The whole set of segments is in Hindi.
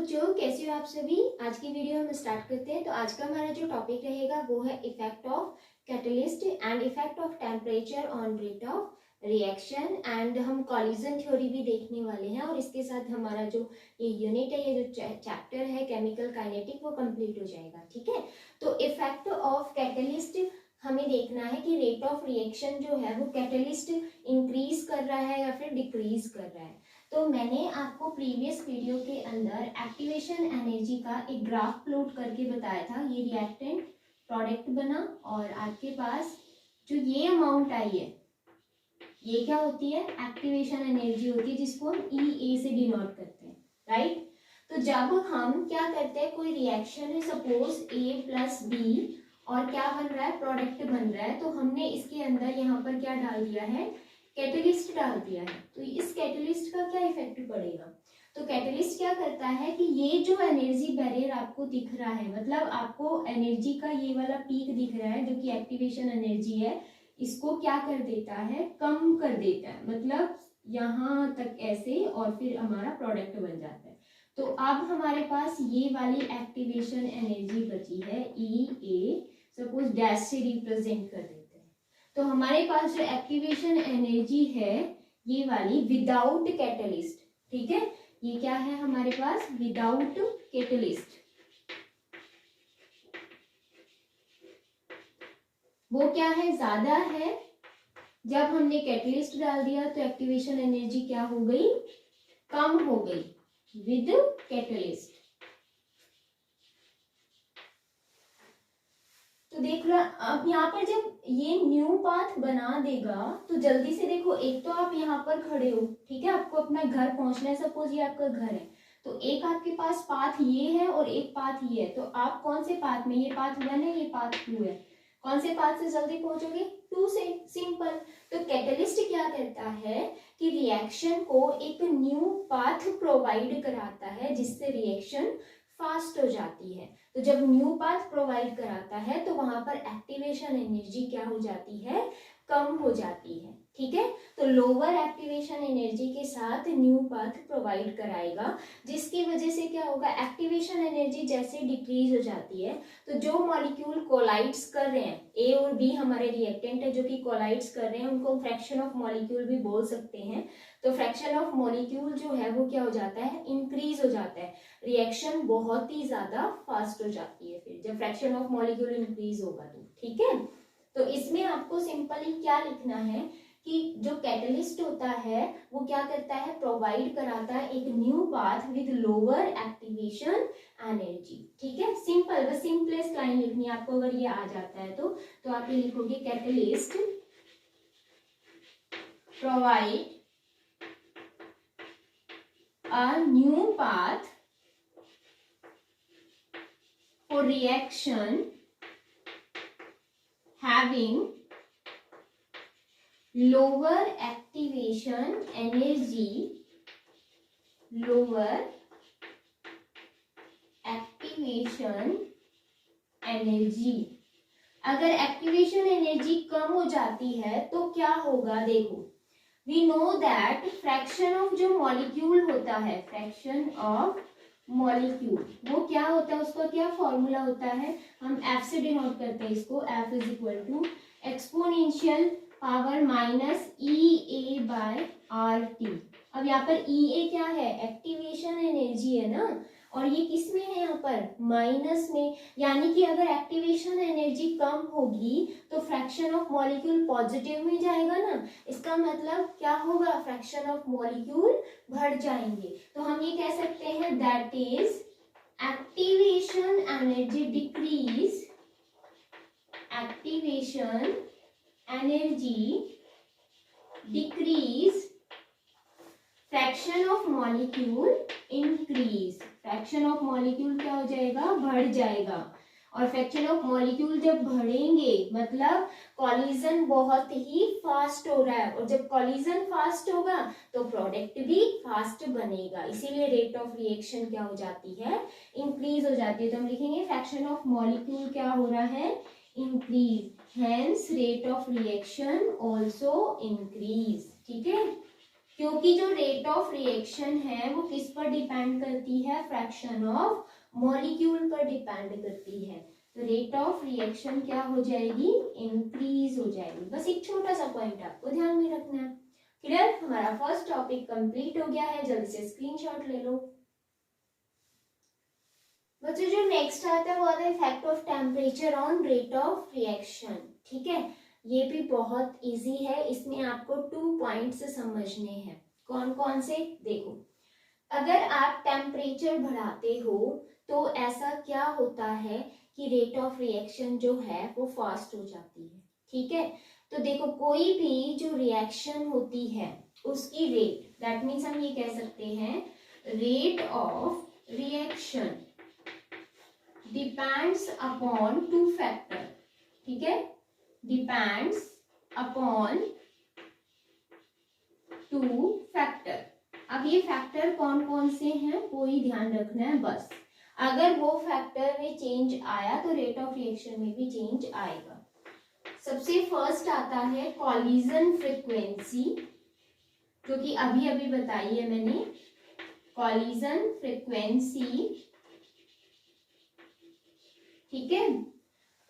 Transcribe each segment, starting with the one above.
बच्चों, कैसे हो आप सभी। आज की वीडियो हम स्टार्ट करते हैं। तो आज का हमारा जो टॉपिक रहेगा वो है effect of catalyst and effect of temperature on rate of reaction. And हम कॉलिजन थ्योरी भी देखने वाले हैं और इसके साथ हमारा जो ये यूनिट है, ये जो चैप्टर है केमिकल काइनेटिक, वो कंप्लीट हो जाएगा। ठीक है, तो इफेक्ट ऑफ कैटलिस्ट हमें देखना है कि रेट ऑफ रिएक्शन जो है वो कैटलिस्ट इंक्रीज कर रहा है या फिर डिक्रीज कर रहा है। तो मैंने आपको प्रीवियस वीडियो के अंदर एक्टिवेशन एनर्जी का एक ग्राफ प्लॉट करके बताया था। ये रिएक्टेंट प्रोडक्ट बना और आपके पास जो ये अमाउंट आई है, ये क्या होती है? एक्टिवेशन एनर्जी होती है, जिसको हम ई ए से डिनोट करते हैं, राइट। तो जब हम क्या करते हैं, कोई रिएक्शन है, सपोज ए प्लस बी, और क्या बन रहा है? प्रोडक्ट बन रहा है। तो हमने इसके अंदर यहाँ पर क्या डाल दिया है? कैटलिस्ट डाल दिया है। तो इस कैटलिस्ट का क्या इफेक्ट पड़ेगा? तो कैटलिस्ट क्या करता है कि ये जो एनर्जी बैरियर आपको दिख रहा है, मतलब आपको एनर्जी का ये वाला पीक दिख रहा है जो कि एक्टिवेशन एनर्जी है, इसको क्या कर देता है? कम कर देता है। मतलब यहाँ तक ऐसे, और फिर हमारा प्रोडक्ट बन जाता है। तो अब हमारे पास ये वाली एक्टिवेशन एनर्जी बची है ई ए, सपोज डैश से रिप्रेजेंट कर देते हैं। तो हमारे पास जो एक्टिवेशन एनर्जी है ये वाली विदाउट कैटलिस्ट, ठीक है, ये क्या है हमारे पास? Without catalyst. वो क्या है? ज्यादा है। जब हमने कैटलिस्ट डाल दिया तो एक्टिवेशन एनर्जी क्या हो गई? कम हो गई विद कैटलिस्ट। तो देख लो, अब यहाँ पर जब ये न्यू पाथ बना देगा तो जल्दी से देखो, एक तो आप यहाँ पर खड़े हो, ठीक है, आपको अपना घर पहुंचना है, सपोज ये आपका घर है, तो एक आपके पास पाथ ये है और एक पाथ ये है। तो आप कौन से पाथ में? ये पाथ 1 है, ये पाथ 2 है। कौन से पाथ से जल्दी पहुंचोगे? 2 से, सिंपल। तो कैटलिस्ट क्या करता है कि रिएक्शन को एक न्यू पाथ प्रोवाइड कराता है, जिससे रिएक्शन फास्ट हो जाती है। तो जब न्यू पाथ प्रोवाइड कराता है तो वहां पर एक्टिवेशन एनर्जी क्या हो जाती है? कम हो जाती है, ठीक है। तो लोअर एक्टिवेशन एनर्जी के साथ न्यू पाथ प्रोवाइड कराएगा, जिसकी वजह से क्या होगा? एक्टिवेशन एनर्जी जैसे डिक्रीज हो जाती है तो जो मॉलिक्यूल कोलाइड्स कर रहे हैं, ए और बी हमारे रिएक्टेंट है जो कि कोलाइड्स कर रहे हैं, उनको फ्रैक्शन ऑफ मॉलिक्यूल भी बोल सकते हैं। तो फ्रैक्शन ऑफ मॉलिक्यूल जो है वो क्या हो जाता है? इंक्रीज हो जाता है। रिएक्शन बहुत ही ज्यादा फास्ट हो जाती है फिर जब फ्रैक्शन ऑफ मॉलिक्यूल इंक्रीज होगा तो, ठीक है। तो इसमें आपको सिंपली क्या लिखना है कि जो कैटलिस्ट होता है वो क्या करता है? प्रोवाइड कराता है एक new path with lower activation energy, ठीक है। सिंपल, बस सिंपलेस्ट लाइन लिखनी है आपको। अगर ये आ जाता है तो आप ये लिखोगे catalyst provide a new path for reaction having lower activation energy, lower activation energy। अगर एक्टिवेशन एनर्जी कम हो जाती है तो क्या होगा? देखो, we know that fraction of जो मॉलिक्यूल होता है, फ्रैक्शन ऑफ मॉलिक्यूल, वो क्या होता है? उसका क्या फॉर्मूला होता है? हम F से डिनोट करते हैं इसको। F is equal to exponential power minus E A by R T. अब यहाँ पर ई ए क्या है? एक्टिवेशन एनर्जी है ना, और ये किस में है? यहाँ पर माइनस में। यानी कि अगर एक्टिवेशन एनर्जी कम होगी तो फ्रैक्शन ऑफ मॉलिक्यूल पॉजिटिव में जाएगा ना, इसका मतलब क्या होगा? फ्रैक्शन ऑफ मॉलिक्यूल बढ़ जाएंगे। तो हम ये कह सकते हैं that is activation energy decrease, activation energy decrease, fraction of molecule increase. Fraction of molecule क्या हो जाएगा? बढ़ जाएगा। और फ्रैक्शन ऑफ मॉलिक्यूल जब बढ़ेंगे मतलब कॉलिजन बहुत ही फास्ट हो रहा है, और जब कॉलिजन फास्ट होगा तो प्रोडक्ट भी फास्ट बनेगा, इसीलिए रेट ऑफ रिएक्शन क्या हो जाती है? इंक्रीज हो जाती है। तो हम लिखेंगे फ्रैक्शन ऑफ मॉलिक्यूल क्या हो रहा है? Increase, hence rate of reaction also increase, ठीक है। क्योंकि जो रेट ऑफ रिएक्शन है वो किस पर डिपेंड करती है, फ्रैक्शन ऑफ मॉलिक्यूल पर डिपेंड करती है। तो रेट ऑफ रिएक्शन क्या हो जाएगी, इंक्रीज हो जाएगी। बस एक छोटा सा पॉइंट आपको ध्यान में रखना है। क्लियर, हमारा फर्स्ट टॉपिक कंप्लीट हो गया है, जल्दी से स्क्रीनशॉट ले लो। बच्चों जो नेक्स्ट आता है वो आता है effect of temperature on rate of reaction. ठीक है, ये भी बहुत इजी है, इसमें आपको 2 पॉइंट्स समझने हैं। कौन कौन से, देखो, अगर आप टेम्परेचर बढ़ाते हो तो ऐसा क्या होता है कि रेट ऑफ रिएक्शन जो है वो फास्ट हो जाती है। ठीक है, तो देखो कोई भी जो रिएक्शन होती है उसकी रेट, दैट मीन्स हम ये कह सकते हैं rate of reaction depends upon 2 factor. ठीक है, डिपेंड्स अपॉन 2 फैक्टर। अब ये फैक्टर कौन कौन से हैं वो ही ध्यान रखना है बस। अगर वो फैक्टर में चेंज आया तो रेट ऑफ रिएक्शन में भी चेंज आएगा। सबसे फर्स्ट आता है कॉलिजन फ्रीक्वेंसी, जो कि अभी अभी बताई है मैंने। कॉलिजन फ्रीक्वेंसी, ठीक है,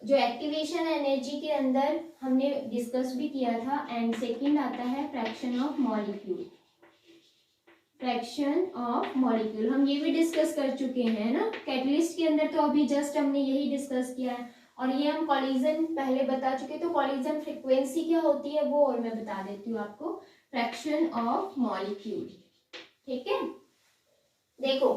जो एक्टिवेशन एनर्जी के अंदर हमने डिस्कस भी किया था। एंड सेकंड आता है fraction of molecule. Fraction of molecule हम ये भी डिस्कस कर चुके हैं ना कैटलिस्ट के अंदर, तो अभी जस्ट हमने यही डिस्कस किया है। और ये हम कॉलिजन पहले बता चुके, तो कॉलिजन फ्रीक्वेंसी क्या होती है वो और मैं बता देती हूँ आपको, फ्रैक्शन ऑफ मॉलिक्यूल। ठीक है, देखो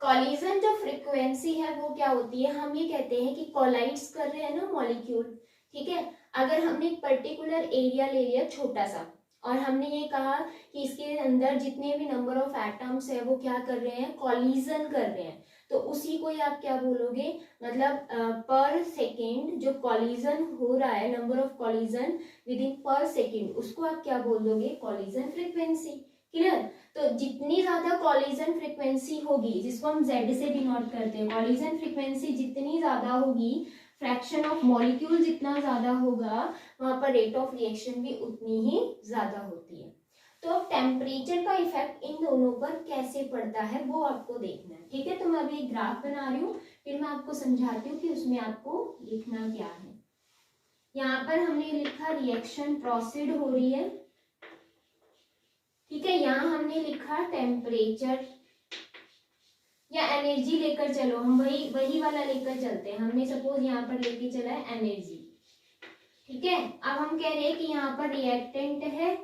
कॉलिजन जो फ्रीक्वेंसी है वो क्या होती है, हम ये कहते हैं कि कोलाइड्स कर रहे हैं ना मॉलिक्यूल। ठीक है, अगर हमने एक पर्टिकुलर एरिया ले लिया छोटा सा और हमने ये कहा कि इसके अंदर जितने भी नंबर ऑफ एटम्स है वो क्या कर रहे हैं, कॉलिजन कर रहे हैं, तो उसी को ही आप क्या बोलोगे, मतलब पर सेकेंड जो कॉलिजन हो रहा है, number of collision with in पर सेकेंड, उसको आप क्या बोल दोगे, कॉलिजन फ्रीक्वेंसी। क्लियर, तो जितनी ज्यादा कॉलिजन फ्रीक्वेंसी होगी, जिसको हम Z से डिनोट करते हैं, कॉलिजन फ्रीक्वेंसी जितनी ज्यादा होगी, फ्रैक्शन ऑफ मॉलिक्यूल जितना ज्यादा होगा, वहां पर रेट ऑफ रिएक्शन भी उतनी ही ज्यादा होती है। तो अब टेम्परेचर का इफेक्ट इन दोनों पर कैसे पड़ता है वो आपको देखना है। ठीक है, तो मैं अभी एक ग्राफ बना रही हूँ, फिर मैं आपको समझाती हूँ कि उसमें आपको लिखना क्या है। यहाँ पर हमने लिखा रिएक्शन प्रोसीड हो रही है। ठीक है, यहाँ हमने लिखा टेम्परेचर या एनर्जी लेकर चलो, हम वही वाला लेकर चलते हैं। हमने सपोज यहाँ पर लेके चला है एनर्जी। ठीक है, अब हम कह रहे हैं कि यहाँ पर रिएक्टेंट है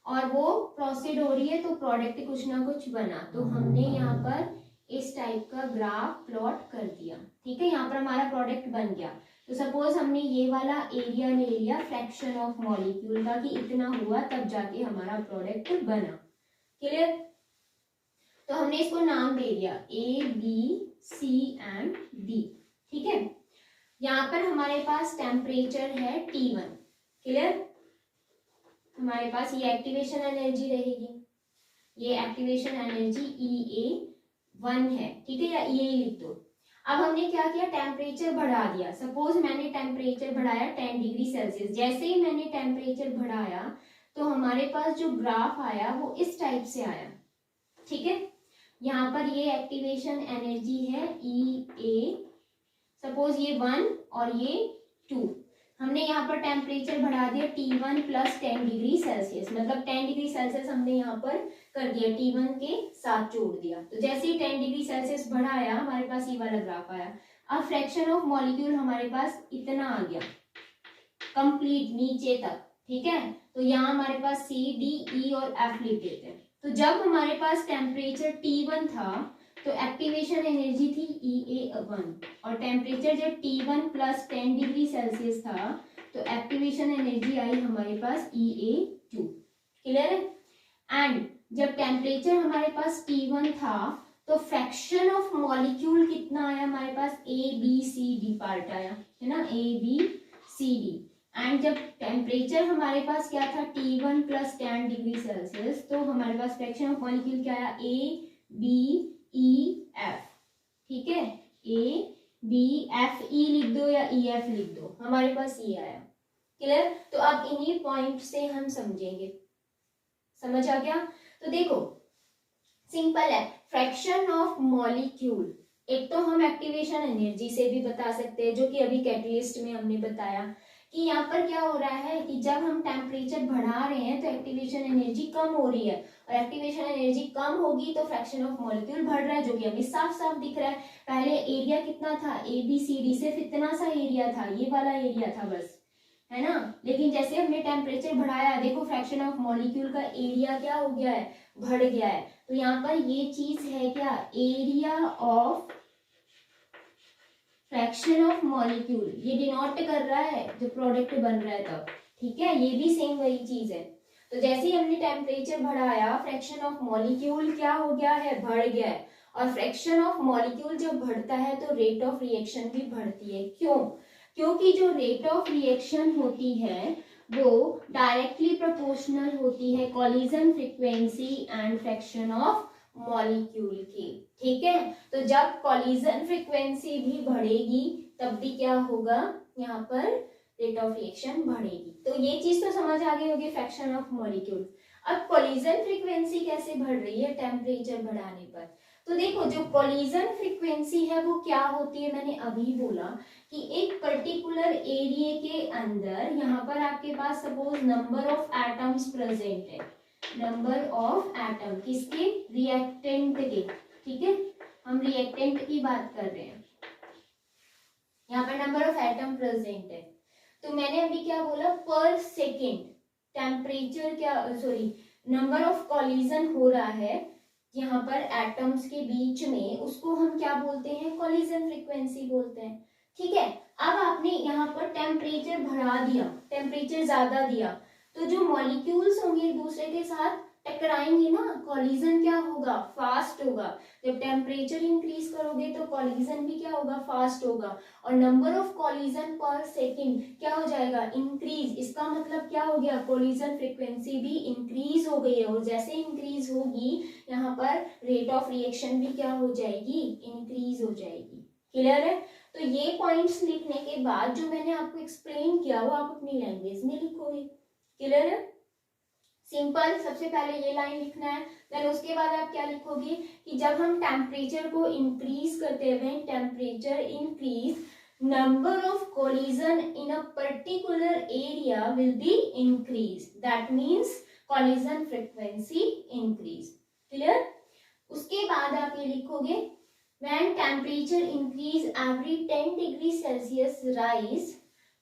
और वो प्रोसीड हो रही है, तो प्रोडक्ट कुछ ना कुछ बना, तो हमने यहाँ पर इस टाइप का ग्राफ प्लॉट कर दिया। ठीक है, यहाँ पर हमारा प्रोडक्ट बन गया। तो सपोज हमने ये वाला एरिया ले लिया फ्रैक्शन ऑफ मॉलिक्यूल का कि इतना हुआ, तब जाके हमारा प्रोडक्ट बना। क्लियर, तो हमने इसको नाम दे दिया ABCD। ठीक है, यहाँ पर हमारे पास टेम्परेचर है T1। क्लियर, हमारे पास ये एक्टिवेशन एनर्जी रहेगी, ये एक्टिवेशन एनर्जी EA1 है। ठीक है, या EA लिख दो। अब हमने क्या किया, टेम्परेचर बढ़ा दिया। सपोज मैंने टेम्परेचर बढ़ाया 10 डिग्री सेल्सियस। जैसे ही मैंने टेम्परेचर बढ़ाया तो हमारे पास जो ग्राफ आया वो इस टाइप से आया। ठीक है, यहाँ पर ये एक्टिवेशन एनर्जी है EA, सपोज ये 1 और ये 2। हमने यहाँ पर टेम्परेचर बढ़ा दिया T1 प्लस 10 डिग्री सेल्सियस, मतलब 10 डिग्री सेल्सियस हमने यहाँ पर कर दिया, T1 के साथ जोड़ दिया। तो जैसे ही 10 डिग्री सेल्सियस बढ़ाया हमारे पास ये वाला ग्राफ आया। अब फ्रैक्शन ऑफ मॉलिक्यूल हमारे पास इतना आ गया कंप्लीट नीचे तक। ठीक है, तो यहाँ हमारे पास C, D, E और F लिख देते हैं। तो जब हमारे पास टेम्परेचर T1 था तो एक्टिवेशन एनर्जी थी EA1, और टेम्परेचर जब T1 प्लस 10 डिग्री सेल्सियस था तो एक्टिवेशन एनर्जी आई हमारे पास EA2। क्लियर है, एंड जब टेम्परेचर हमारे पास T1 था तो फ्रैक्शन ऑफ मॉलिक्यूल कितना आया हमारे पास, ABCD पार्ट आया है ना, ABCD। एंड जब टेम्परेचर हमारे पास क्या था T1 प्लस 10 डिग्री सेल्सियस, तो हमारे पास फ्रैक्शन ऑफ मॉलिक्यूल क्या आया, ABEF। ठीक है, ABFE लिख दो या EF लिख दो, हमारे पास ये आया। क्लियर, तो अब इन्हीं पॉइंट से हम समझेंगे। समझ आ गया। तो देखो सिंपल है, फ्रैक्शन ऑफ मॉलिक्यूल, एक तो हम एक्टिवेशन एनर्जी से भी बता सकते हैं, जो कि अभी कैटलिस्ट में हमने बताया कि यहाँ पर क्या हो रहा है कि जब हम टेम्परेचर बढ़ा रहे हैं तो एक्टिवेशन एनर्जी कम हो रही है, और एक्टिवेशन एनर्जी कम होगी तो फ्रैक्शन ऑफ मॉलिक्यूल बढ़ रहा है, जो कि अभी साफ साफ दिख रहा है। पहले एरिया कितना था, ABCD सिर्फ इतना सा एरिया था, ये वाला एरिया था बस, है ना। लेकिन जैसे हमने टेम्परेचर बढ़ाया, देखो फ्रैक्शन ऑफ मॉलिक्यूल का एरिया क्या हो गया है, बढ़ गया है। तो यहाँ पर ये चीज है क्या, area of fraction of molecule, ये डिनोट कर रहा है जो प्रोडक्ट बन रहा है तब, ठीक है। ये भी सेम वही चीज है। तो जैसे ही हमने टेम्परेचर बढ़ाया, फ्रैक्शन ऑफ मॉलिक्यूल क्या हो गया है, बढ़ गया है। और फ्रैक्शन ऑफ मॉलिक्यूल जब बढ़ता है तो रेट ऑफ रिएक्शन भी बढ़ती है। क्यों? क्योंकि जो रेट ऑफ रिएक्शन होती है वो डायरेक्टली प्रोपोर्शनल होती है collision frequency and fraction of molecule की, ठीक है। तो जब कॉलिजन फ्रीक्वेंसी भी बढ़ेगी तब भी क्या होगा, यहाँ पर रेट ऑफ रिएक्शन बढ़ेगी। तो ये चीज तो समझ आ गई होगी फ्रैक्शन ऑफ मॉलिक्यूल। अब कॉलिजन फ्रीक्वेंसी कैसे बढ़ रही है टेम्परेचर बढ़ाने पर, तो देखो जो कॉलिजन फ्रीक्वेंसी है वो क्या होती है, मैंने अभी बोला कि एक पर्टिकुलर एरिया के अंदर यहाँ पर आपके पास suppose number of atoms present है, नंबर ऑफ एटम किसके, रिएक्टेंट के, ठीक है, हम रिएक्टेंट की बात कर रहे हैं, यहाँ पर नंबर ऑफ एटम प्रेजेंट है। तो मैंने अभी क्या बोला, पर सेकेंड टेम्परेचर क्या, सॉरी नंबर ऑफ कॉलिजन हो रहा है यहाँ पर एटम्स के बीच में, उसको हम क्या बोलते हैं, कॉलिजन फ्रीक्वेंसी बोलते हैं, ठीक है। अब आपने यहाँ पर टेम्परेचर बढ़ा दिया, टेम्परेचर ज्यादा दिया, तो जो मॉलिक्यूल्स होंगे एक दूसरे के साथ टकराएंगे ना, कॉलिजन क्या होगा, फास्ट होगा। जब टेम्परेचर इंक्रीज करोगे तो कॉलिजन भी क्या होगा, फास्ट होगा, और नंबर ऑफ कॉलिजन पर सेकेंड क्या हो जाएगा, इंक्रीज। इसका मतलब क्या हो गया, कॉलिजन फ्रीक्वेंसी भी इंक्रीज हो गई है, और जैसे इंक्रीज होगी यहाँ पर रेट ऑफ रिएक्शन भी क्या हो जाएगी, इंक्रीज हो जाएगी। क्लियर है? तो ये पॉइंट्स लिखने के बाद जो मैंने आपको एक्सप्लेन किया वो आप अपनी लैंग्वेज में लिखोगे। क्लियर है? सिंपल, सबसे पहले ये लाइन लिखना है, देन उसके बाद आप क्या लिखोगे कि जब हम टेम्परेचर को इंक्रीज करते हैं, when temperature increase number of collision in a particular area will be increased, that means collision frequency increase. clear? उसके बाद आप ये लिखोगे when temperature increase every 10 degree Celsius rise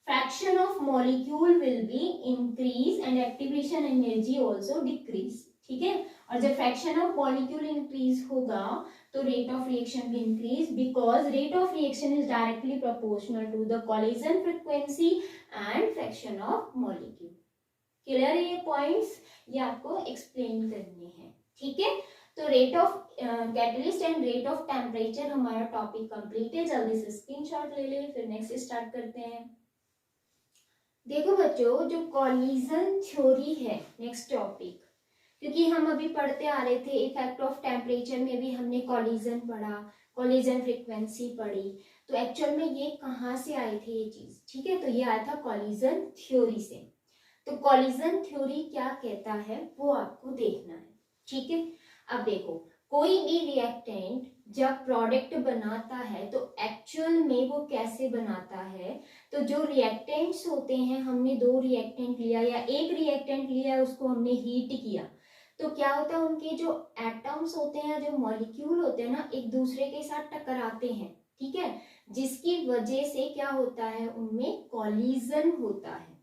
fraction of molecule will be increase and activation energy also decrease, ठीक है। और जब फ्रैक्शन ऑफ मॉलिक्यूल इंक्रीज होगा तो रेट ऑफ रिएक्शन भी increase, because rate of reaction is directly proportional to the collision frequency and fraction of molecule. Clear है ये पॉइंट्स, ये आपको एक्सप्लेन करने हैं, ठीक है। तो rate of catalyst and rate of temperature हमारा टॉपिक कंप्लीट है। जल्दी से स्क्रीनशॉट ले ले, फिर नेक्स्ट स्टार्ट करते हैं। देखो बच्चों, जो कॉलिजन थ्योरी है नेक्स्ट टॉपिक, क्योंकि हम अभी पढ़ते आ रहे थे इफेक्ट ऑफ टेम्परेचर में भी हमने कॉलिजन पढ़ा, कॉलिजन फ्रीक्वेंसी पढ़ी, तो एक्चुअल में ये कहाँ से आई थी ये चीज, ठीक है। तो ये आया था कॉलिजन थ्योरी से। तो कॉलिजन थ्योरी क्या कहता है वो आपको देखना है, ठीक है। अब देखो, कोई भी रिएक्टेंट जब प्रोडक्ट बनाता है तो एक्चुअल में वो कैसे बनाता है, तो जो रिएक्टेंट्स होते हैं, हमने दो रिएक्टेंट लिया या एक रिएक्टेंट लिया, उसको हमने हीट किया, तो क्या होता है, उनके जो एटम्स होते हैं, जो मॉलिक्यूल होते हैं ना, एक दूसरे के साथ टकराते हैं, ठीक है, जिसकी वजह से क्या होता है, उनमें कॉलिजन होता है।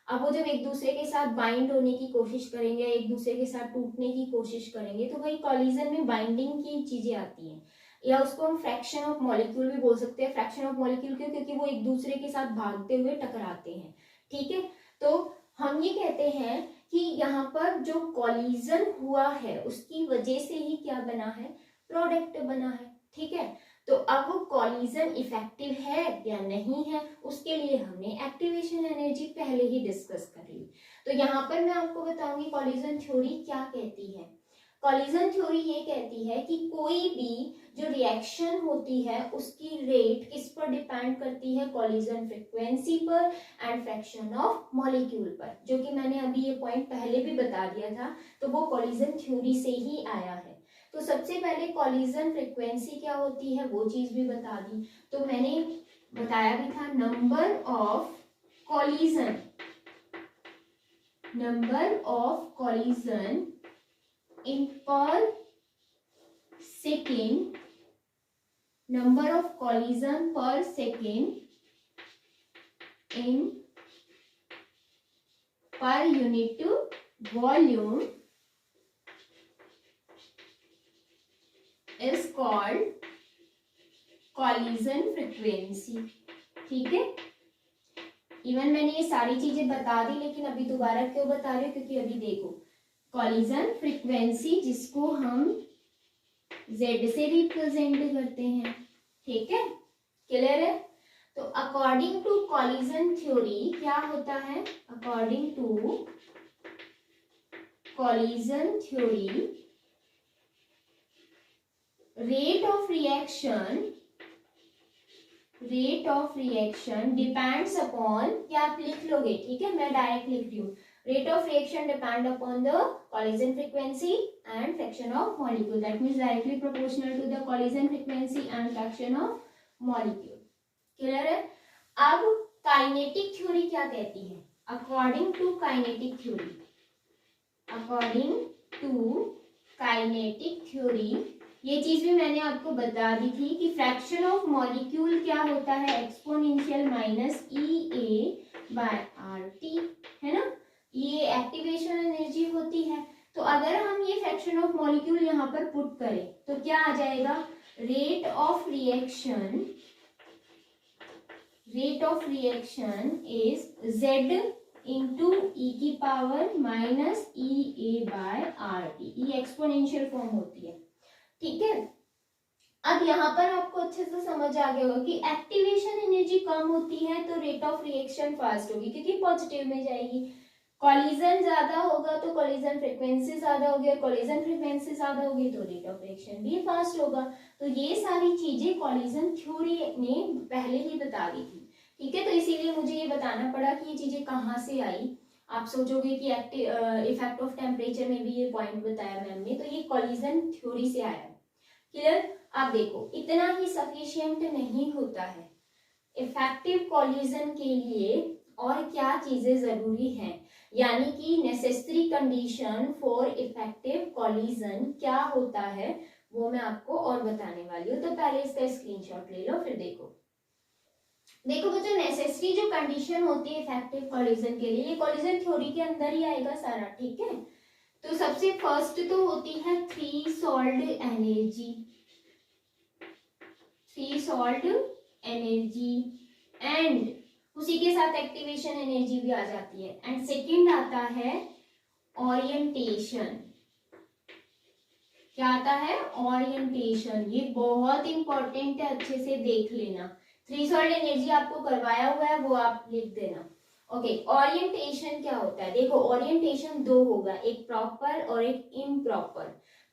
अब वो जब एक दूसरे के साथ बाइंड होने की कोशिश करेंगे, एक दूसरे के साथ टूटने की कोशिश करेंगे, तो वही कॉलिजन में बाइंडिंग की चीजें आती हैं, या उसको हम फ्रैक्शन ऑफ मॉलिक्यूल भी बोल सकते हैं। फ्रैक्शन ऑफ मॉलिक्यूल क्यों, क्योंकि वो एक दूसरे के साथ भागते हुए टकराते हैं, ठीक है। तो हम ये कहते हैं कि यहाँ पर जो कॉलिजन हुआ है उसकी वजह से ही क्या बना है, प्रोडक्ट बना है, ठीक है। तो अब वो कॉलिजन इफेक्टिव है या नहीं है, उसके लिए हमने एक्टिवेशन एनर्जी पहले ही डिस्कस कर ली। तो यहाँ पर मैं आपको बताऊंगी कॉलिजन थ्योरी क्या कहती है। कॉलिजन थ्योरी ये कहती है कि कोई भी जो रिएक्शन होती है उसकी रेट किस पर डिपेंड करती है, कॉलिजन फ्रीक्वेंसी पर एंड फ्रैक्शन ऑफ मॉलिक्यूल पर, जो कि मैंने अभी ये पॉइंट पहले भी बता दिया था, तो वो कॉलिजन थ्योरी से ही आया है। तो सबसे पहले कॉलिजन फ्रीक्वेंसी क्या होती है वो चीज भी बता दी। तो मैंने बताया भी था number of collision in per second, number of collision per second in per unit volume is called collision frequency। ठीक है, इवन मैंने ये सारी चीजें बता दी, लेकिन अभी दोबारा क्यों बता रही हूँ, क्योंकि अभी देखो कॉलिजन फ्रीक्वेंसी जिसको हम Z से रिप्रेजेंट करते हैं, ठीक है, क्लियर है। तो अकॉर्डिंग टू कॉलिजन थ्योरी क्या होता है, according to collision theory rate of reaction depends upon, क्या आप लिख लोगे, ठीक है, मैं डायरेक्ट लिख रही हूँ, rate of reaction depend upon the collision frequency and fraction of molecule, that means directly proportional to the collision frequency and fraction of molecule। Clear है। अब काइनेटिक थ्योरी क्या कहती है, अकॉर्डिंग टू काइनेटिक थ्योरी, ये चीज भी मैंने आपको बता दी थी कि फ्रैक्शन ऑफ मॉलिक्यूल क्या होता है, एक्सपोनेंशियल माइनस EA/RT, है ना, ये एक्टिवेशन एनर्जी होती है। तो अगर हम ये फ्रैक्शन ऑफ मॉलिक्यूल यहाँ पर पुट करें तो क्या आ जाएगा, rate of reaction is Z into E⁻EA/RT, ये एक्सपोनेंशियल फॉर्म होती है, ठीक है। अब यहाँ पर आपको अच्छे से समझ आ गया होगा कि एक्टिवेशन एनर्जी कम होती है तो रेट ऑफ रिएक्शन फास्ट होगी, क्योंकि पॉजिटिव में जाएगी। कॉलिजन ज्यादा होगा तो कॉलिजन फ्रीक्वेंसी ज्यादा होगी, और कॉलिजन फ्रीक्वेंसी ज्यादा होगी तो रेट ऑफ रिएक्शन भी फास्ट होगा। तो ये सारी चीजें कॉलिजन थ्योरी ने पहले ही बता दी थी, ठीक है। तो इसीलिए मुझे ये बताना पड़ा कि ये चीजें कहाँ से आई। आप सोचोगे कि इफेक्ट ऑफ टेम्परेचर में भी ये पॉइंट बताया मैम ने, तो ये कॉलिजन थ्योरी से आया। क्लियर। आप देखो इतना ही सफिशिएंट नहीं होता है, इफेक्टिव कॉलिजन के लिए और क्या चीजें जरूरी हैं, यानी कि necessary condition for effective collision क्या होता है वो मैं आपको और बताने वाली हूँ। तो पहले इसका स्क्रीनशॉट ले लो, फिर देखो बच्चों, नेसेसरी जो कंडीशन होती है इफेक्टिव कॉलिजन के लिए, ये कॉलिजन थ्योरी के अंदर ही आएगा सारा, ठीक है। तो सबसे फर्स्ट तो होती है थ्रेशोल्ड एनर्जी एंड उसी के साथ एक्टिवेशन एनर्जी भी आ जाती है। एंड सेकंड आता है ओरिएंटेशन। क्या आता है, ओरिएंटेशन। ये बहुत इंपॉर्टेंट है, अच्छे से देख लेना। थ्रेशोल्ड एनर्जी आपको करवाया हुआ है, वो आप लिख देना। ओके, ओरिएंटेशन क्या होता है, देखो ओरिएंटेशन दो होगा, एक प्रॉपर और एक इम्प्रॉपर।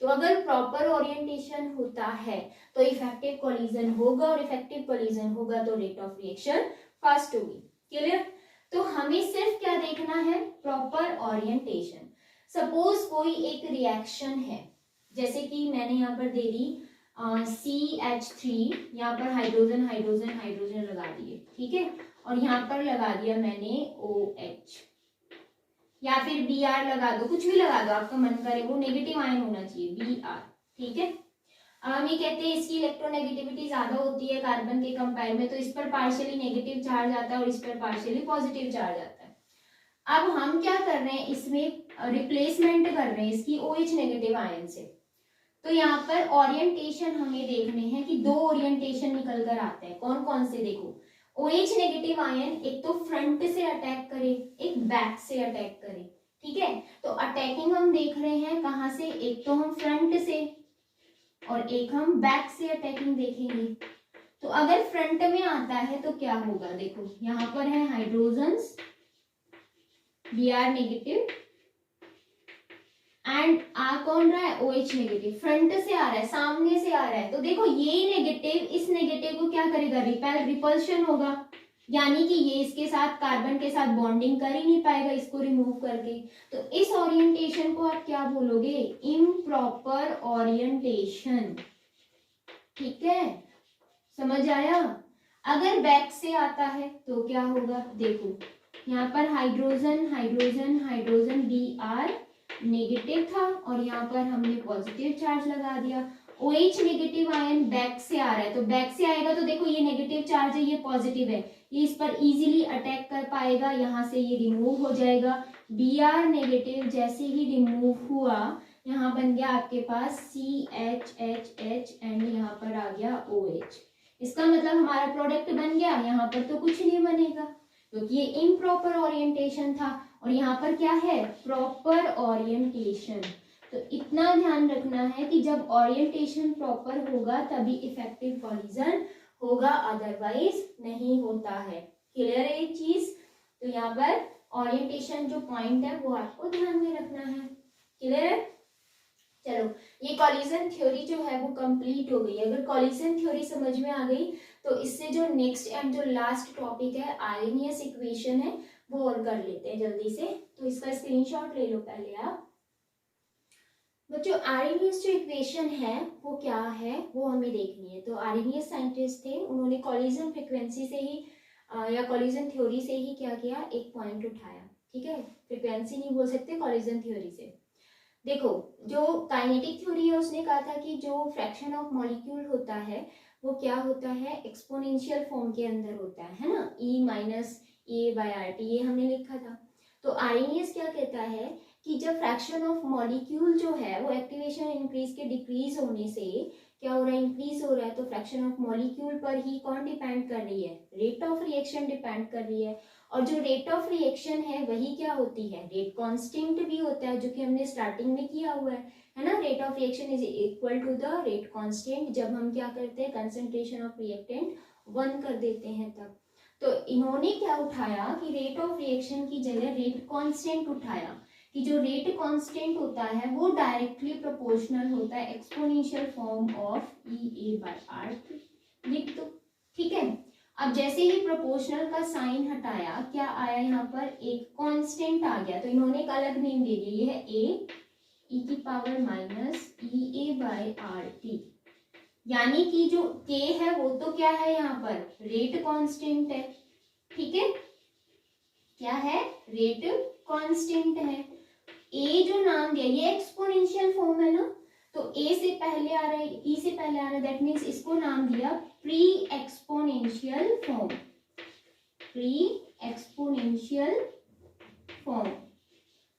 तो अगर प्रॉपर ओरिएंटेशन होता है तो इफेक्टिव कॉलिजन होगा, और इफेक्टिव कॉलिजन होगा तो रेट ऑफ रिएक्शन फास्ट होगी। क्लियर। तो हमें सिर्फ क्या देखना है, प्रॉपर ओरिएंटेशन। सपोज कोई एक रिएक्शन है, जैसे कि मैंने यहाँ पर दे दी CH3, यहाँ पर हाइड्रोजन हाइड्रोजन हाइड्रोजन लगा दिए, ठीक है, और यहाँ पर लगा दिया मैंने OH, या फिर Br लगा दो, कुछ भी लगा दो आपका मन करे, वो नेगेटिव आयन होना चाहिए Br, ठीक है। हम ये कहते हैं इसकी इलेक्ट्रोनेगेटिविटी ज्यादा होती है कार्बन के कंपेयर में, तो इस पर पार्शियली नेगेटिव चार्ज आता है और इस पर पार्शियली पॉजिटिव चार्ज आता है। अब हम क्या कर रहे हैं, इसमें रिप्लेसमेंट कर रहे हैं इसकी OH नेगेटिव आयन से। तो यहाँ पर ओरिएंटेशन हमें देखने हैं कि दो ओरिएंटेशन निकल कर आते हैं, कौन कौन से, देखो OH नेगेटिव आयन एक तो फ्रंट से अटैक करे, एक बैक से अटैक करे, ठीक है। तो अटैकिंग हम देख रहे हैं कहाँ से, एक तो हम फ्रंट से और एक हम बैक से अटैकिंग देखेंगे। तो अगर फ्रंट में आता है तो क्या होगा, देखो यहाँ पर है हाइड्रोजन्स Br नेगेटिव, एंड आ कौन रहा है, OH नेगेटिव, फ्रंट से आ रहा है, सामने से आ रहा है, तो देखो ये नेगेटिव इस नेगेटिव को क्या करेगा, रिपल्शन होगा, यानी कि ये इसके साथ कार्बन के साथ बॉन्डिंग कर ही नहीं पाएगा इसको रिमूव करके। तो इस ओरिएंटेशन को आप क्या बोलोगे, इम्प्रॉपर ओरिएंटेशन। ठीक है, समझ आया। अगर बैक से आता है तो क्या होगा, देखो यहाँ पर hydrogen hydrogen hydrogen Br negative था और यहाँ पर हमने पॉजिटिव चार्ज लगा दिया। OH नेगेटिव आयन बैक से आ रहा है, तो बैक से आएगा तो देखो ये नेगेटिव चार्ज है, ये पॉजिटिव है, ये इस पर इजीली अटैक कर पाएगा, यहाँ से ये रिमूव हो जाएगा। Br नेगेटिव जैसे ही रिमूव हुआ, यहाँ बन गया आपके पास CHHH एंड यहाँ पर आ गया OH। इसका मतलब हमारा प्रोडक्ट बन गया, यहाँ पर तो कुछ नहीं बनेगा क्योंकि ये इम्प्रॉपर ओरिएंटेशन था, और यहाँ पर क्या है, प्रॉपर ओरिएंटेशन। तो इतना ध्यान रखना है कि जब ओरिएंटेशन प्रॉपर होगा तभी इफेक्टिव कॉलिजन होगा, अदरवाइज नहीं होता है। क्लियर है ये चीज। तो यहाँ पर ओरिएंटेशन जो पॉइंट है वो आपको ध्यान में रखना है। क्लियर है। चलो, ये कॉलिजन थ्योरी जो है वो कंप्लीट हो गई। अगर कॉलिजन थ्योरी समझ में आ गई तो इससे जो नेक्स्ट एंड जो लास्ट टॉपिक है आर्हेनियस इक्वेशन है वो और कर लेते हैं जल्दी से। तो इसका स्क्रीनशॉट ले लो पहले आप बच्चों। आर्हेनियस जो इक्वेशन है वो क्या है वो हमें देखनी है। तो आर्हेनियस साइंटिस्ट थे, उन्होंने कॉलिजन फ्रिक्वेंसी से ही या कॉलिजन थ्योरी से ही क्या किया, एक पॉइंट उठाया। ठीक है, फ्रिक्वेंसी नहीं बोल सकते, कॉलिजन थ्योरी से। देखो, जो काइनेटिक थ्योरी है उसने कहा था कि जो फ्रैक्शन ऑफ मॉलिक्यूल होता है वो क्या होता है, एक्सपोनेंशियल फॉर्म के अंदर होता है ना, E-A/RT, ये हमने लिखा था। तो आर्हेनियस क्या कहता है कि जब फ्रैक्शन ऑफ मॉलिक्यूल जो है वो एक्टिवेशन इंक्रीज के डिक्रीज होने से क्या हो रहा है, इंक्रीज हो रहा है, तो फ्रैक्शन ऑफ मॉलिक्यूल पर ही कौन डिपेंड कर रही है, रेट ऑफ रिएक्शन डिपेंड कर रही है। और जो रेट ऑफ रिएक्शन है वही क्या होती है, रेट कांस्टेंट भी होता है, जो कि हमने स्टार्टिंग में किया हुआ है ना। Rate of reaction is equal to the rate constant, जब हम क्या करते हैं, कंसंट्रेशन ऑफ रिएक्टेंट 1 कर देते हैं तब। तो इन्होंने क्या उठाया कि रेट ऑफ रिएक्शन की जगह रेट कांस्टेंट उठाया, कि जो रेट कांस्टेंट होता है वो डायरेक्टली प्रोपोर्शनल होता है एक्सपोनेंशियल फॉर्म ऑफ E/RT, लिख दो। ठीक है, अब जैसे ही प्रोपोर्शनल का साइन हटाया क्या आया, यहाँ पर एक कांस्टेंट आ गया, तो इन्होंने एक अलग नेम दे दिया, ये है E⁻⁻ यानी कि जो K है वो तो क्या है, यहाँ पर रेट कांस्टेंट है। ठीक है, क्या है, रेट कांस्टेंट है। A जो नाम दिया ये एक्सपोनेंशियल फॉर्म है ना, तो A से पहले आ रहा है, E से पहले आ रहा है, दैट मीन्स इसको नाम दिया pre exponential form, pre exponential form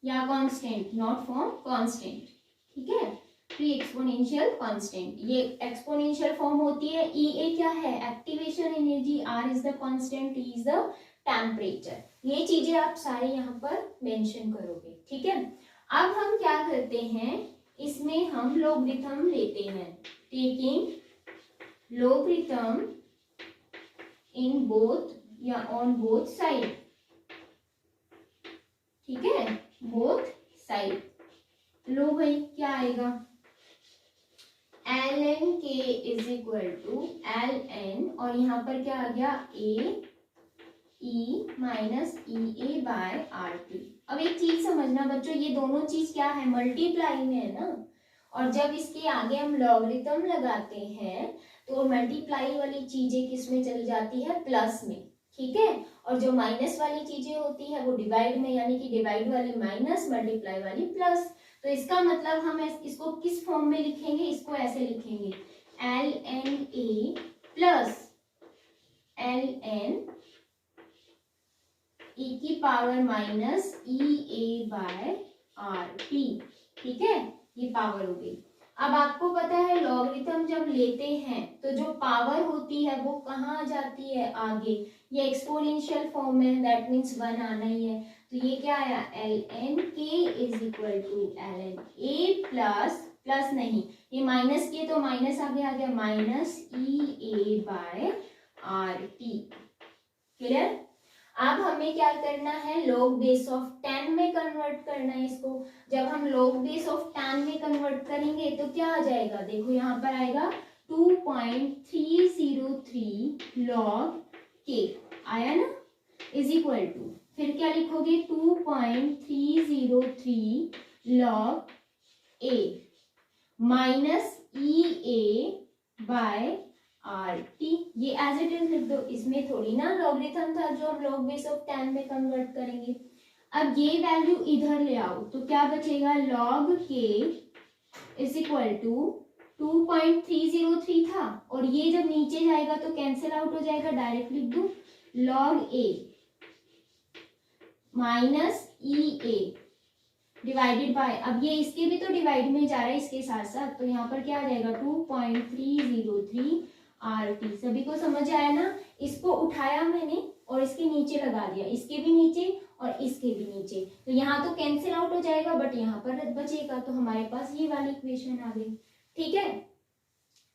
या कांस्टेंट, नॉट फॉर्म, कांस्टेंट। ठीक है, प्री एक्सपोनेंशियल कांस्टेंट, ये एक्सपोनेंशियल फॉर्म होती है। E क्या है, activation energy, R is the constant, T is the temperature. ये चीजें आप सारे यहाँ पर मेंशन करोगे। ठीक है, अब हम क्या करते हैं, इसमें हम लोगरिथम लेते हैं, टेकिंग लोगरिथम इन बोथ या ऑन बोथ साइड। ठीक है, बोथ साइड। लो भाई, क्या आएगा, ln k is equal to ln, और यहाँ पर क्या आ गया, E-EA/RT। अब एक चीज समझना बच्चों, ये दोनों चीज क्या है, मल्टीप्लाई में है ना, और जब इसके आगे हम लॉगरिथम लगाते हैं तो मल्टीप्लाई वाली चीजें किस में चली जाती है, प्लस में। ठीक है, और जो माइनस वाली चीजें होती है वो डिवाइड में, यानी कि डिवाइड वाली माइनस, मल्टीप्लाई वाली प्लस। तो इसका मतलब हम इसको किस फॉर्म में लिखेंगे, इसको ऐसे लिखेंगे, ln A plus ln E⁻⁻EA/RT। ठीक है, ये पावर हो गई। अब आपको पता है लॉगरिथम जब लेते हैं तो जो पावर होती है वो कहाँ आ जाती है, आगे, ये एक्सपोनेंशियल फॉर्म में, दैट मीन्स 1 आना ही है। तो ये क्या आया, ln k is equal to ln A plus नहीं, ये माइनस के तो माइनस आगे आ गया, माइनस EA/RT। क्लियर। अब हमें क्या करना है, log बेस ऑफ 10 में कन्वर्ट करना है इसको। जब हम log बेस ऑफ 10 में कन्वर्ट करेंगे तो क्या आ जाएगा, देखो यहाँ पर आएगा 2.303 log k आया ना, इज इक्वल टू, फिर क्या लिखोगे 2.303 log a minus E A by R T. ये एज इट इज लिख दो, इसमें थोड़ी ना लॉगरिथम था जो हम log बेस ऑफ 10 में कन्वर्ट करेंगे। अब ये वैल्यू इधर ले आओ तो क्या बचेगा, log k is equal to 2.303 था, और ये जब नीचे जाएगा तो कैंसिल आउट हो जाएगा, डायरेक्ट लिख दो log a minus E A divided by, अब ये इसके भी तो डिवाइड में जा रहा है इसके साथ साथ, तो यहाँ पर क्या आ जाएगा 2.303 आर टी। सभी को समझ आया ना, इसको उठाया मैंने और इसके नीचे लगा दिया, इसके भी नीचे और इसके भी नीचे, तो यहाँ तो कैंसिल आउट हो जाएगा बट यहाँ पर बचेगा, तो हमारे पास ये वाली इक्वेशन आ गई। ठीक है,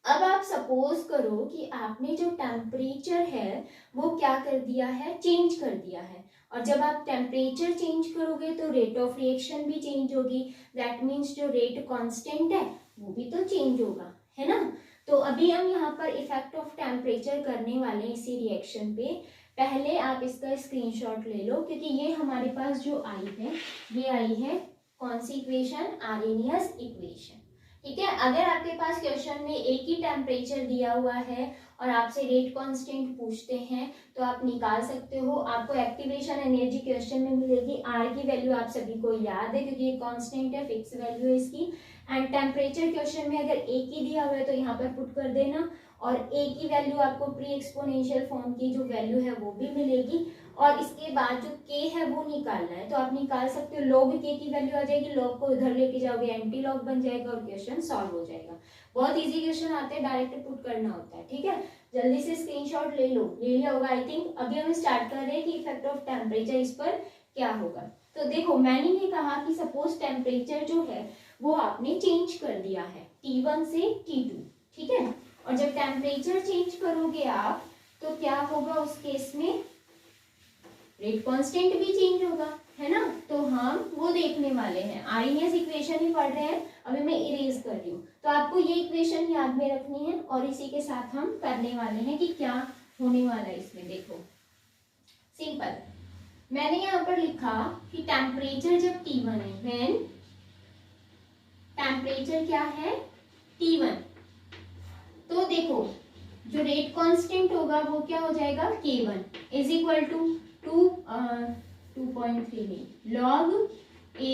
अब आप सपोज करो कि आपने जो टेम्परेचर है वो क्या कर दिया है, चेंज कर दिया है, और जब आप टेम्परेचर चेंज करोगे तो रेट ऑफ रिएक्शन भी चेंज होगी, दैट मीन्स जो रेट कांस्टेंट है वो भी तो चेंज होगा, है ना। तो अभी हम यहाँ पर इफेक्ट ऑफ टेम्परेचर करने वाले हैं इसी रिएक्शन पे। पहले आप इसका स्क्रीनशॉट ले लो, क्योंकि ये हमारे पास जो आई है ये आई है कौन सी इक्वेशन, आर्हेनियस इक्वेशन। ठीक है, अगर आपके पास क्वेश्चन में एक ही टेम्परेचर दिया हुआ है और आपसे रेट कांस्टेंट पूछते हैं तो आप निकाल सकते हो। आपको एक्टिवेशन एनर्जी क्वेश्चन में मिलेगी, आर की वैल्यू आप सभी को याद है क्योंकि ये कांस्टेंट है, फिक्स वैल्यू है इसकी। एंड टेम्परेचर क्वेश्चन में अगर एक ही दिया हुआ है तो यहाँ पर पुट कर देना, और एक ही वैल्यू आपको प्री एक्सपोनेंशियल फॉर्म की जो वैल्यू है वो भी मिलेगी, और इसके बाद जो k है वो निकालना है, तो आप निकाल सकते हो। log k की वैल्यू आ जाएगी, log को इधर लेके जाओगे एंटी लॉग बन जाएगा और क्वेश्चन सॉल्व हो जाएगा। बहुत इजी क्वेश्चन आते हैं, डायरेक्ट पुट करना होता है। ठीक है, जल्दी से स्क्रीनशॉट ले लो, ले लिया होगा आई थिंक। अभी हम स्टार्ट कर रहे हैं कि इफेक्ट ऑफ टेम्परेचर इस पर क्या होगा। तो देखो, मैंने ये कहा कि सपोज टेम्परेचर जो है वो आपने चेंज कर दिया है T1 से T2, ठीक है, और जब टेम्परेचर चेंज करोगे आप तो क्या होगा उस केस में, रेट कांस्टेंट भी चेंज होगा, है ना। तो हम वो देखने वाले हैं, आर्हेनियस इक्वेशन ही पढ़ रहे हैं, अभी मैं इरेज कर रही हूँ, तो आपको ये इक्वेशन याद में रखनी है और इसी के साथ हम करने वाले हैं कि क्या होने वाला है इसमें। देखो सिंपल, मैंने यहाँ पर लिखा कि टेम्परेचर जब T1 है, व्हेन टेम्परेचर क्या है T1, तो देखो जो रेट कांस्टेंट होगा वो क्या हो जाएगा, K1 is equal to 2.3 log A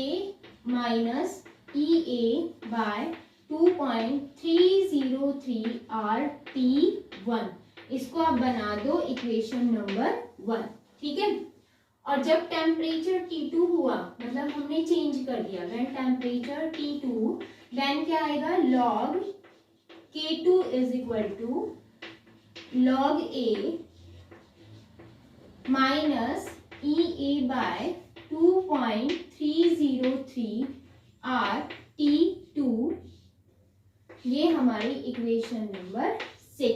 minus E A by 2.303 RT1। इसको आप बना दो इक्वेशन नंबर 1, ठीक है। और जब टेम्परेचर T2 हुआ, मतलब हमने चेंज कर दिया, व्हेन टेम्परेचर T2, देन क्या आएगा, log K2 is equal to log A minus E A by 2.303 RT2। ये हमारी इक्वेशन नंबर 6,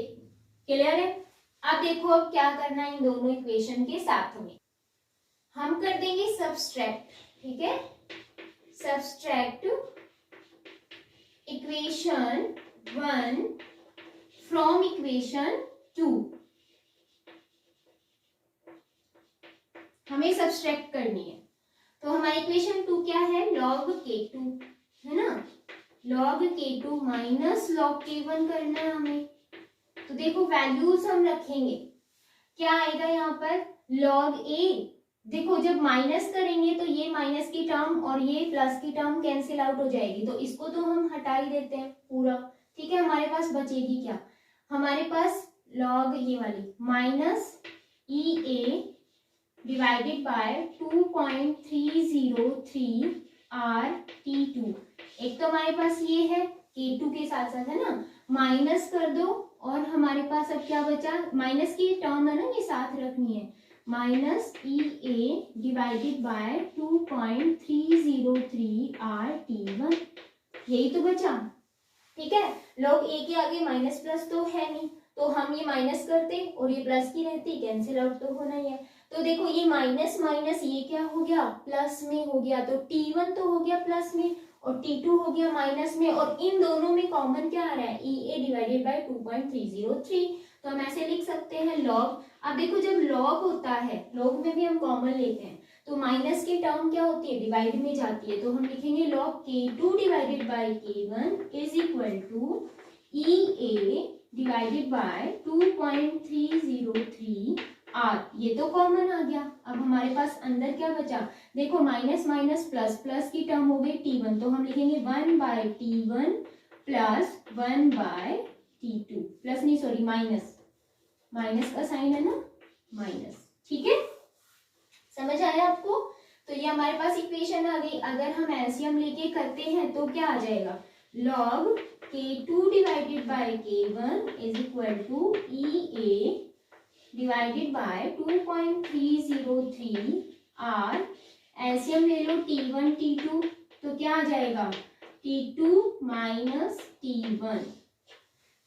क्लियर है। अब देखो अब क्या करना है इन दोनों इक्वेशन के साथ में, हम कर देंगे सब्सट्रैक्ट, ठीक है। सब्सट्रैक्ट इक्वेशन 1 फ्रॉम इक्वेशन 2, हमें सब्सट्रैक्ट करनी है। तो हमारी इक्वेशन 2 क्या है, log K2, है ना, log K2 minus log K1 करना है हमें। तो देखो वैल्यूज हम रखेंगे, क्या आएगा यहाँ पर, log A, देखो जब माइनस करेंगे तो ये माइनस की टर्म और ये प्लस की टर्म कैंसिल आउट हो जाएगी, तो इसको तो हम हटा ही देते हैं पूरा, ठीक है। हमारे पास बचेगी क्या, हमारे पास log ये वाली minus E A divided by 2.303 RT2। एक तो हमारे पास ये है K2 के साथ साथ, है ना, माइनस कर दो, और हमारे पास अब क्या बचा, माइनस की टर्म है ना ये साथ रखनी है, minus E A divided by 2.303 RT1, यही तो बचा, ठीक है। log A के आगे माइनस प्लस तो है नहीं, तो हम ये माइनस करते और ये प्लस की रहती, कैंसिल आउट तो होना ही है। तो देखो ये माइनस माइनस ये क्या हो गया, प्लस में हो गया, तो T1 तो हो गया प्लस में और T2 हो गया माइनस में, और इन दोनों में कॉमन क्या आ रहा है, EA डिवाइडेड बाय 2.303। तो हम ऐसे लिख सकते हैं लॉग। अब देखो जब लॉग होता है, लॉग में भी हम कॉमन लेते हैं, तो माइनस की टर्म क्या होती है, डिवाइड में जाती है, तो हम लिखेंगे log K2 divided by K1 is equal to EA divided by 2.303 R। ये तो कॉमन आ गया। अब हमारे पास अंदर क्या बचा, देखो माइनस माइनस प्लस, प्लस की टर्म हो गई T1, तो हम लिखेंगे 1 by T1 plus 1 by T2, plus नहीं सॉरी माइनस, माइनस का साइन है ना, माइनस। ठीक है, समझ आया आपको? तो ये हमारे पास इक्वेशन आ गई। अगर हम एलसीएम लेके करते हैं तो क्या आ जाएगा, log K2 divided by K1 is equal to EA divided by 2.303 R। LCM ले लो T1 T2, तो क्या आ जाएगा, T2 माइनस T1।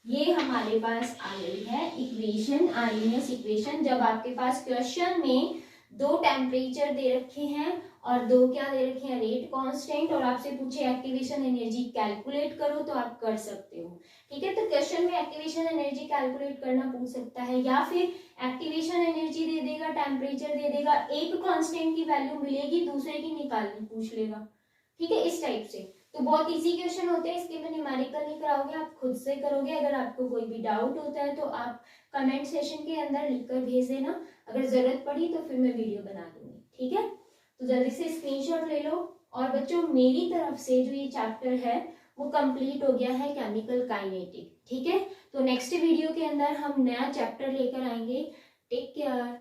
ये हमारे पास आ गई है इक्वेशन, आर्हेनियस इक्वेशन। जब आपके पास क्वेश्चन में दो टेम्परेचर दे रखे हैं और दो क्या दे रखे हैं, रेट कांस्टेंट, और आपसे पूछे एक्टिवेशन एनर्जी कैलकुलेट करो, तो आप कर सकते हो। ठीक है, तो क्वेश्चन में एक्टिवेशन एनर्जी कैलकुलेट करना पूछ सकता है, या फिर एक्टिवेशन एनर्जी दे देगा, टेम्परेचर दे देगा, एक कांस्टेंट की वैल्यू मिलेगी, दूसरे की निकालनी पूछ लेगा। ठीक है, इस टाइप से। तो बहुत इजी क्वेश्चन होते हैं, इसके में न्यूमेरिकल नहीं कराओगे, आप खुद से करोगे। अगर आपको कोई भी डाउट होता है तो आप कमेंट सेशन के अंदर लिखकर भेज देना, अगर जरूरत पड़ी तो फिर मैं वीडियो बना दूंगी। ठीक है, तो जल्दी से स्क्रीनशॉट ले लो। और बच्चों मेरी तरफ से जो ये चैप्टर है वो कंप्लीट हो गया है, केमिकल काइनेटिक। ठीक है, तो नेक्स्ट वीडियो के अंदर हम नया चैप्टर लेकर आएंगे। Take care.